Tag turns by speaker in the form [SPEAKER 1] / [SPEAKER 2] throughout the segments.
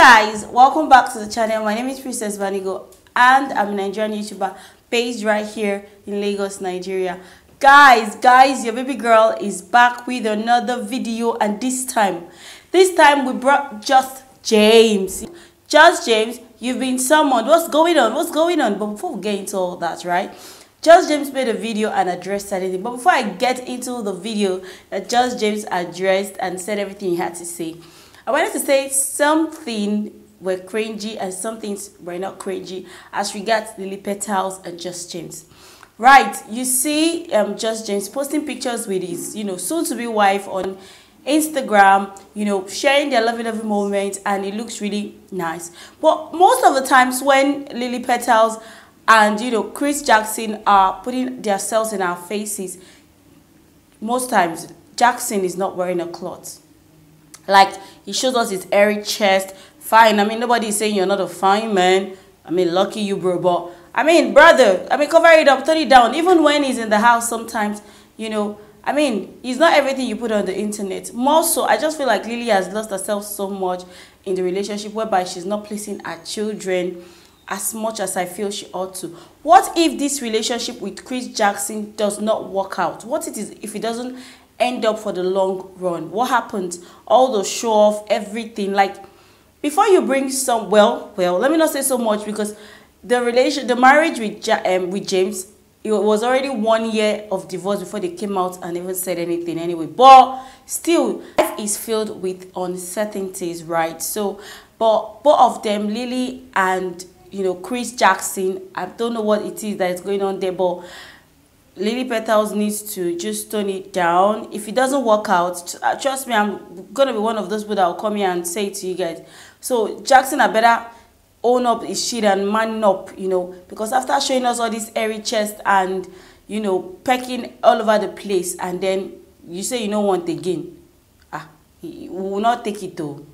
[SPEAKER 1] Guys, welcome back to the channel. My name is Thebanigos and I'm a Nigerian YouTuber based right here in Lagos, Nigeria. Guys, your baby girl is back with another video, and this time we brought Just James. Just James, you've been summoned. What's going on? But before we get into all that, right? Just James made a video and addressed anything. But before I get into the video that Just James addressed and said everything he had to say, I wanted to say something were cringy and some things were not cringy as regards lilypetals and Just James. Right, you see Just James posting pictures with his, soon-to-be wife on Instagram, sharing their loving moments, and it looks really nice. But most of the times when lilypetals and, chrisjackson are putting themselves in our faces, most times Jackson is not wearing a cloth. Like, he shows us his airy chest. Fine. I mean, nobody is saying you're not a fine man. I mean, lucky you, bro. But, I mean, brother, cover it up, turn it down. Even when he's in the house sometimes, I mean, he's not everything you put on the internet. More so, I just feel like Lily has lost herself so much in the relationship whereby she's not placing her children as much as I feel she ought to. What if this relationship with Chris Jackson does not work out? What if it doesn't end up for the long run? What happens? All the show off, everything. Like, before you bring some, well, let me not say so much, because the marriage with James, it was already 1 year of divorce before they came out and even said anything anyway. But still, life is filled with uncertainties, right? So, but both of them, Lily and Chris Jackson, I don't know what it is that is going on there, but lilypetals needs to just tone it down. If it doesn't work out, trust me, I'm gonna be one of those people that will come here and say to you guys, so Jackson, I better own up his shit and man up, because after showing us all this airy chest and pecking all over the place, and then you say you don't want again, he will not take it though.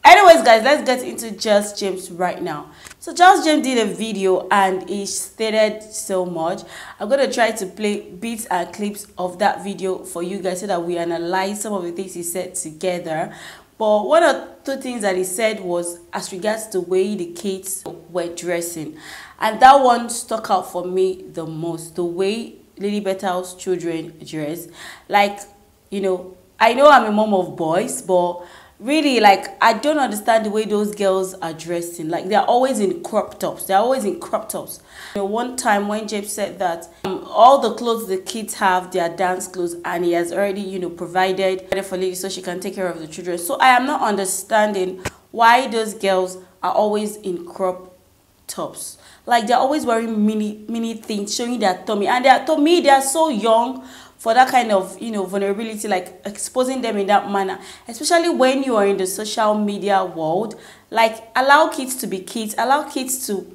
[SPEAKER 1] Anyways, guys, let's get into Just James right now. So Just James did a video and he stated so much. I'm going to try to play bits and clips of that video for you guys so that we analyze some of the things he said together. But one or two things that he said was as regards the way the kids were dressing. And that one stuck out for me the most. The way lilypetals' children dress. Like, I know I'm a mom of boys, but really, like, I don't understand the way those girls are dressing. Like, they're always in crop tops. One time when James said that all the clothes the kids have, they are dance clothes, and he has already, provided for Lily so she can take care of the children. So I am not understanding why those girls are always in crop tops. Like, they're always wearing mini things, showing their tummy. And they are so young for that kind of, vulnerability, like exposing them in that manner, especially when you are in the social media world. Like, allow kids to be kids, allow kids to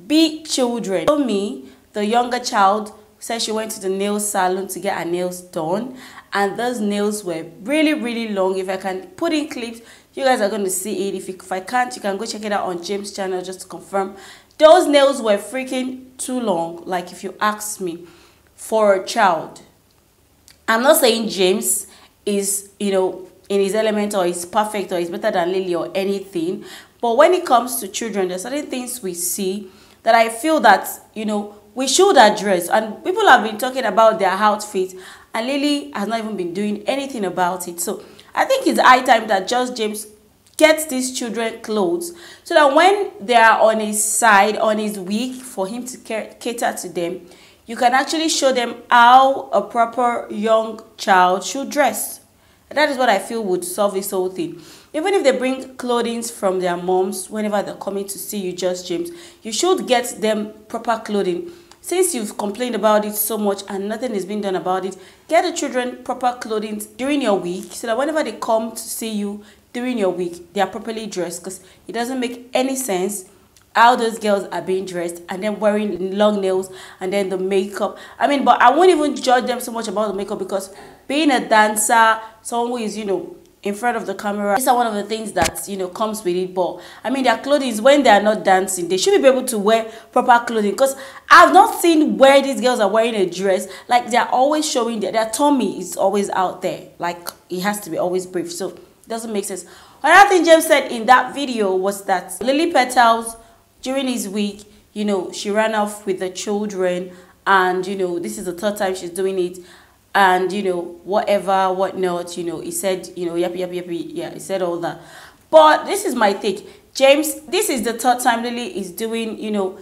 [SPEAKER 1] be children. So me, the younger child, said she went to the nail salon to get her nails done, and those nails were really long. If I can put in clips, you guys are going to see it. If I can't, you can go check it out on James' channel just to confirm. Those nails were freaking too long, like, if you ask me, for a child. I'm not saying James is, in his element, or is perfect, or is better than Lily or anything. But when it comes to children, there's certain things we see that I feel that, we should address. And people have been talking about their outfits, and Lily has not even been doing anything about it. So I think it's high time that Just James gets these children clothes, so that when they are on his side, on his week, for him to cater to them, you can actually show them how a proper young child should dress. And that is what I feel would solve this whole thing. Even if they bring clothing from their moms whenever they're coming to see you, Just James, you should get them proper clothing. Since you've complained about it so much and nothing is being done about it, get the children proper clothing during your week, so that whenever they come to see you during your week, they are properly dressed. Because it doesn't make any sense how those girls are being dressed and then wearing long nails and then the makeup. But I won't even judge them so much about the makeup, because being a dancer, someone who is, in front of the camera, these are one of the things that, comes with it. But, their clothing, when they are not dancing, they should be able to wear proper clothing. Because I've not seen where these girls are wearing a dress. Like, they're always showing their tummy is always out there. Like, it has to be always brief. So, it doesn't make sense. Another thing James said in that video was that Lily Petals, during his week, you know, she ran off with the children, and you know, this is the third time she's doing it, and you know, whatever, whatnot, you know, he said, you know, yappy, yeah, he said all that. But this is my take, James. This is the third time Lily is doing, you know,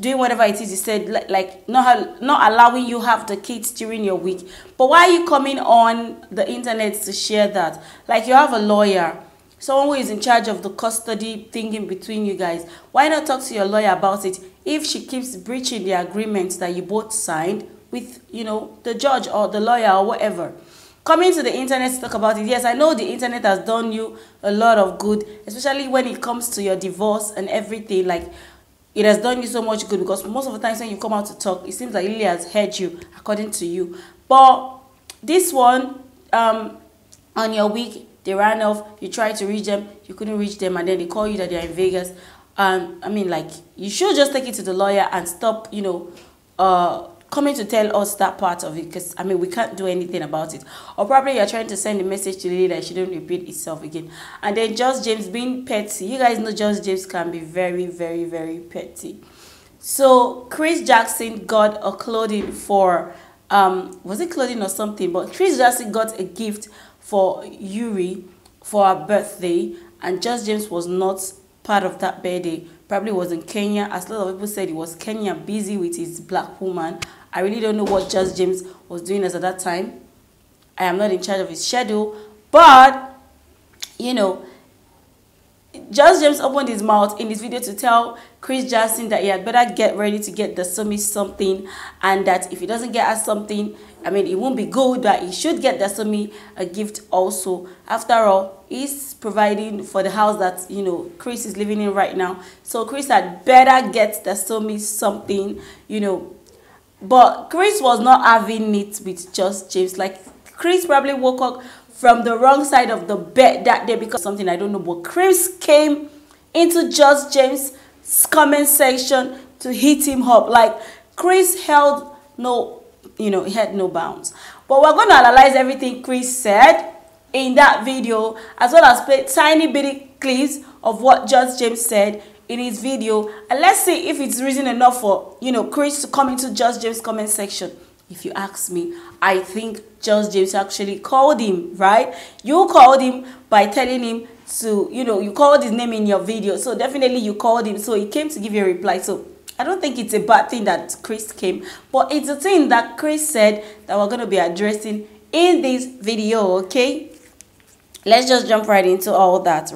[SPEAKER 1] doing whatever it is he said, like not allowing you have the kids during your week. But why are you coming on the internet to share that? Like, you have a lawyer, someone who is in charge of the custody thing in between you guys. Why not talk to your lawyer about it if she keeps breaching the agreement that you both signed with, you know, the judge or the lawyer or whatever? Coming to the internet to talk about it, yes, I know the internet has done you a lot of good, especially when it comes to your divorce and everything. Like, it has done you so much good, because most of the times when you come out to talk, it seems like Lily has heard you, according to you. But this one, on your week, they ran off, you tried to reach them, you couldn't reach them, and then they call you that they're in Vegas. I mean, like, you should just take it to the lawyer and stop, you know, coming to tell us that part of it, because I mean, we can't do anything about it. Or probably you're trying to send a message to Lily that she don't repeat itself again. And then Just James being petty. You guys know Just James can be very, very, very petty. So Chris Jackson got a clothing for was it clothing or something? But Chris Jackson got a gift for Yuri for her birthday, and Just James was not part of that birthday. Probably was in Kenya. As a lot of people said, he was Kenya, busy with his black woman. I really don't know what Just James was doing as at that time. I am not in charge of his schedule. But, you know, Just James opened his mouth in this video to tell Chris Jackson that he had better get ready to get the Sumi something, and that if he doesn't get us something, I mean, it won't be good, that he should get the Sumi a gift also. After all, he's providing for the house that, you know, Chris is living in right now. So Chris had better get the Sumi something, you know. But Chris was not having it with Just James. Like, Chris probably woke up from the wrong side of the bed that day because something, I don't know. But Chris came into Just James' comment section to hit him up. Like, Chris held no, you know, he had no bounds. But we're going to analyze everything Chris said in that video, as well as play tiny bitty clips of what Just James said in his video, and let's see if it's reason enough for, you know, Chris to come into Just James' comment section. If you ask me, I think Just James actually called him, right? You called him by telling him to, you know, you called his name in your video, so definitely you called him, so he came to give you a reply. So I don't think it's a bad thing that Chris came, but it's a thing that Chris said that we're going to be addressing in this video, okay? Let's just jump right into all that.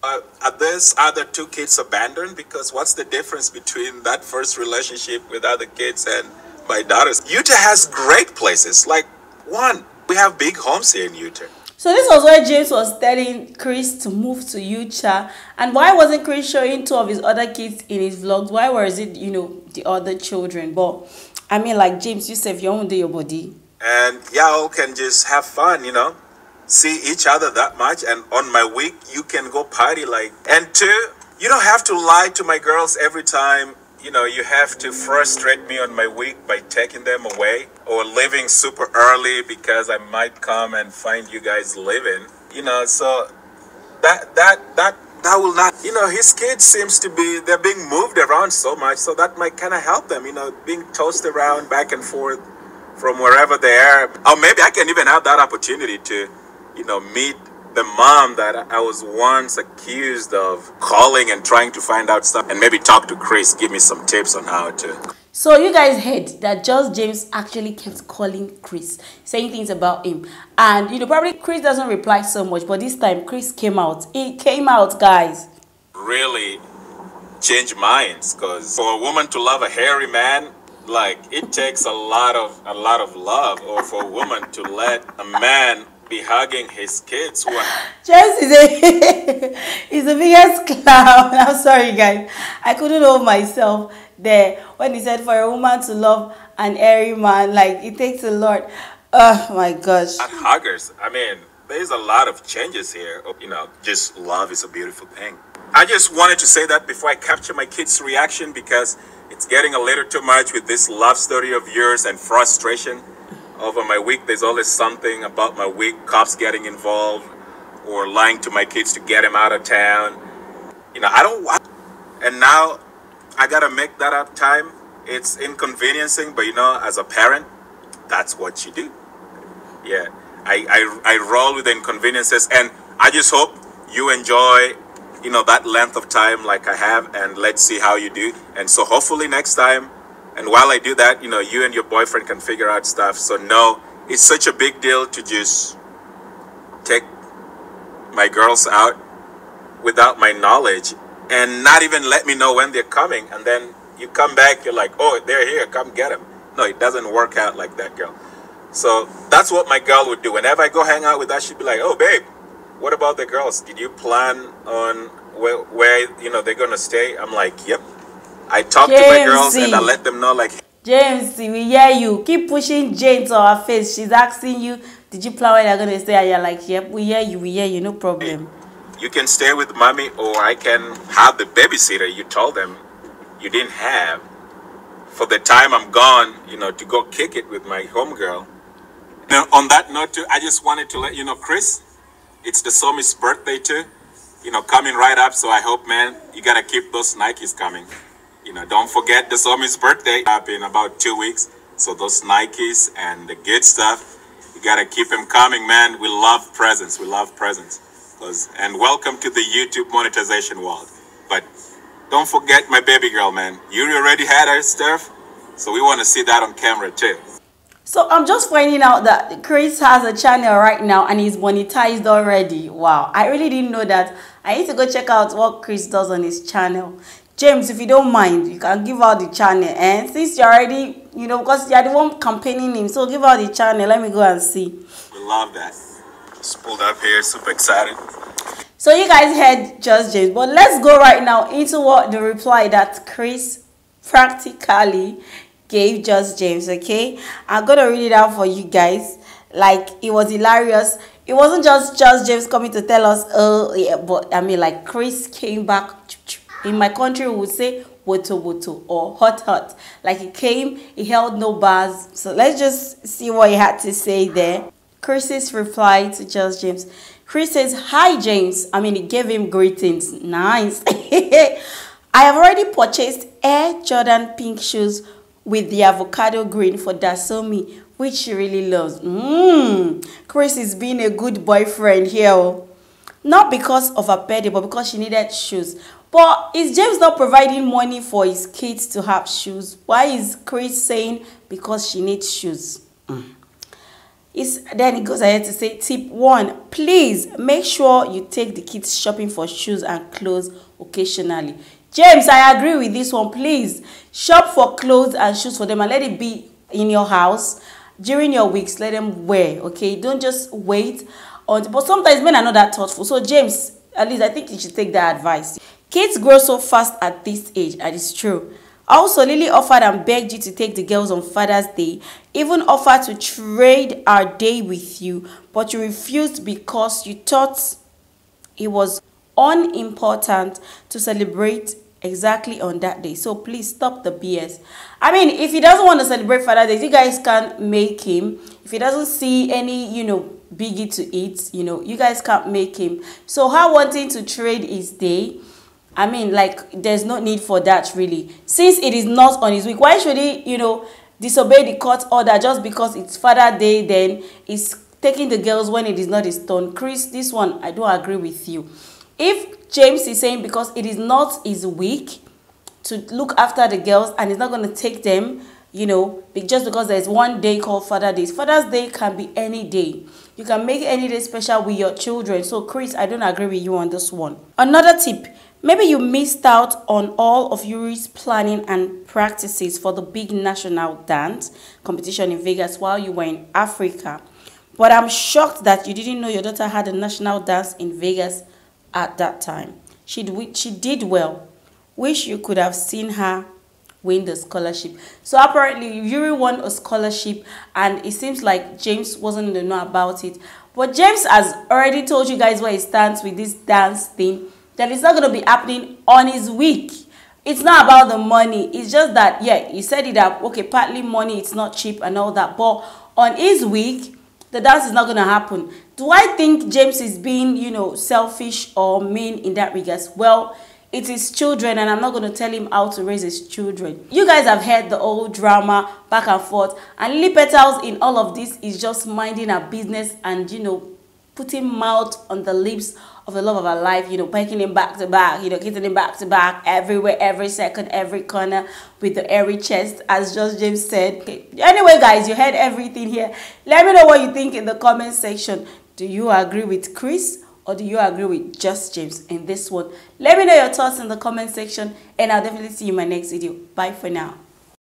[SPEAKER 2] Are these other two kids abandoned? Because what's the difference between that first relationship with other kids and my daughters? Utah has great places. Like, one, we have big homes here in Utah.
[SPEAKER 1] So this was where James was telling Chris to move to Utah. And why wasn't Chris showing two of his other kids in his vlogs? Why was it, you know, the other children? But I mean, like, James, you said you own your body.
[SPEAKER 2] And y'all can just have fun, you know, see each other that much. And on my week, you can go party, like. And two, you don't have to lie to my girls every time. You know, you have to frustrate me on my week by taking them away or leaving super early because I might come and find you guys living. You know, so that will not, you know, his kids seems to be, they're being moved around so much, so that might kind of help them, you know, being tossed around back and forth from wherever they are. Or maybe I can even have that opportunity to, you know, meet the mom that I was once accused of calling and trying to find out stuff, and maybe talk to Chris, give me some tips on how to.
[SPEAKER 1] So you guys heard that Just James actually kept calling Chris, saying things about him. And, you know, probably Chris doesn't reply so much, but this time Chris came out. He came out, guys.
[SPEAKER 2] Really change minds, because for a woman to love a hairy man, like, it takes a lot of love, or for a woman to let a man be hugging his kids who are...
[SPEAKER 1] James is the biggest clown. I'm sorry, guys. I couldn't hold myself there when he said for a woman to love an hairy man, like, it takes a lot. Oh my gosh.
[SPEAKER 2] Not huggers. I mean, there's a lot of changes here. You know, just love is a beautiful thing. I just wanted to say that before I capture my kids' reaction, because it's getting a little too much with this love story of yours and frustration over my week. There's always something about my week, cops getting involved, or lying to my kids to get them out of town. You know, I don't want. And now I gotta make that up time. It's inconveniencing, but you know, as a parent, that's what you do. Yeah, I roll with the inconveniences, and I just hope you enjoy, you know, that length of time like I have, and let's see how you do. And so hopefully next time, and while I do that, you know, you and your boyfriend can figure out stuff. So no, it's such a big deal to just take my girls out without my knowledge and not even let me know when they're coming. And then you come back, you're like, oh, they're here, come get them. No, it doesn't work out like that, girl. So that's what my girl would do. Whenever I go hang out with her, she'd be like, oh, babe, what about the girls? Did you plan on where you know, they're going to stay? I'm like, yep. I talk to my girls and I let them know, like,
[SPEAKER 1] James, we hear you. Keep pushing Jane to our face. She's asking you, did you plan where they're going to stay? And you're like, yep, we hear you, no problem.
[SPEAKER 2] You can stay with mommy, or I can have the babysitter you told them you didn't have for the time I'm gone, you know, to go kick it with my homegirl. Now, on that note, too, I just wanted to let you know, Chris, it's the Somi's birthday, too. You know, coming right up, so I hope, man, you got to keep those Nikes coming. You know, don't forget the Somi's birthday up in about 2 weeks. So those Nikes and the good stuff, you got to keep them coming, man. We love presents. We love presents. And welcome to the YouTube monetization world. But don't forget my baby girl, man. You already had her stuff, so we want to see that on camera, too.
[SPEAKER 1] So I'm just finding out that Chris has a channel right now and he's monetized already. Wow, I really didn't know that. I need to go check out what Chris does on his channel. James, if you don't mind, you can give out the channel. And since you're already, you know, because you're the one campaigning him, so give out the channel. Let me go and see.
[SPEAKER 2] We love that. Just pulled up here, super excited.
[SPEAKER 1] So you guys heard Just James, but let's go right now into what the reply that Chris practically gave Just James. Okay, I'm gonna read it out for you guys. Like, it was hilarious. It wasn't just James coming to tell us, oh yeah, but I mean, like, Chris came back. In my country, we would say woto woto or hot hot. Like, he came, he held no bars. So let's just see what he had to say there. Chris's reply to Just James. Chris says, hi James. I mean, he gave him greetings. Nice. I have already purchased Air Jordan pink shoes with the avocado green for Dasomi, which she really loves. Chris is being a good boyfriend here. Not because of her birthday, but because she needed shoes. But is James not providing money for his kids to have shoes? Why is Chris saying because she needs shoes? Then he goes ahead to say, tip 1, please make sure you take the kids shopping for shoes and clothes occasionally. James, I agree with this one. Please shop for clothes and shoes for them and let it be in your house during your weeks. Let them wear, okay? Don't just wait on. But sometimes men are not that thoughtful. So James, at least I think you should take that advice. Kids grow so fast at this age, and it's true. Also, Lily offered and begged you to take the girls on Father's Day, even offered to trade our day with you, but you refused because you thought it was unimportant to celebrate exactly on that day. So please stop the BS. I mean, if he doesn't want to celebrate Father's Day, you guys can't make him. If he doesn't see any, you know, biggie to eat, you know, you guys can't make him. So her wanting to trade his day, I mean, like, there's no need for that, really. Since it is not on his week, why should he, you know, disobey the court order just because it's Father's Day, then he's taking the girls when it is not his turn? Chris, this one, I don't agree with you. If James is saying because it is not his week to look after the girls and he's not going to take them, you know, just because there's one day called Father's Day. Father's Day can be any day. You can make any day special with your children. So, Chris, I don't agree with you on this one. Another tip. Maybe you missed out on all of Yuri's planning and practices for the big national dance competition in Vegas while you were in Africa. But I'm shocked that you didn't know your daughter had a national dance in Vegas at that time. She did well. Wish you could have seen her win the scholarship. So apparently Yuri won a scholarship and it seems like James wasn't in the know about it. But James has already told you guys where he stands with this dance thing. That it's not going to be happening on his week. It's not about the money. It's just that, yeah, he said it that, okay, partly money, it's not cheap and all that. But on his week, the dance is not going to happen. Do I think James is being, you know, selfish or mean in that regards? Well, it is children, and I'm not going to tell him how to raise his children. You guys have heard the old drama back and forth, and lilypetals in all of this is just minding her business and, you know, putting mouth on the lips of the love of her life, you know, pecking him back to back, you know, kissing him back to back, everywhere, every second, every corner, with the airy chest, as Just James said. Okay. Anyway, guys, you heard everything here. Let me know what you think in the comment section. Do you agree with Chris, or do you agree with Just James in this one? Let me know your thoughts in the comment section, and I'll definitely see you in my next video. Bye for now.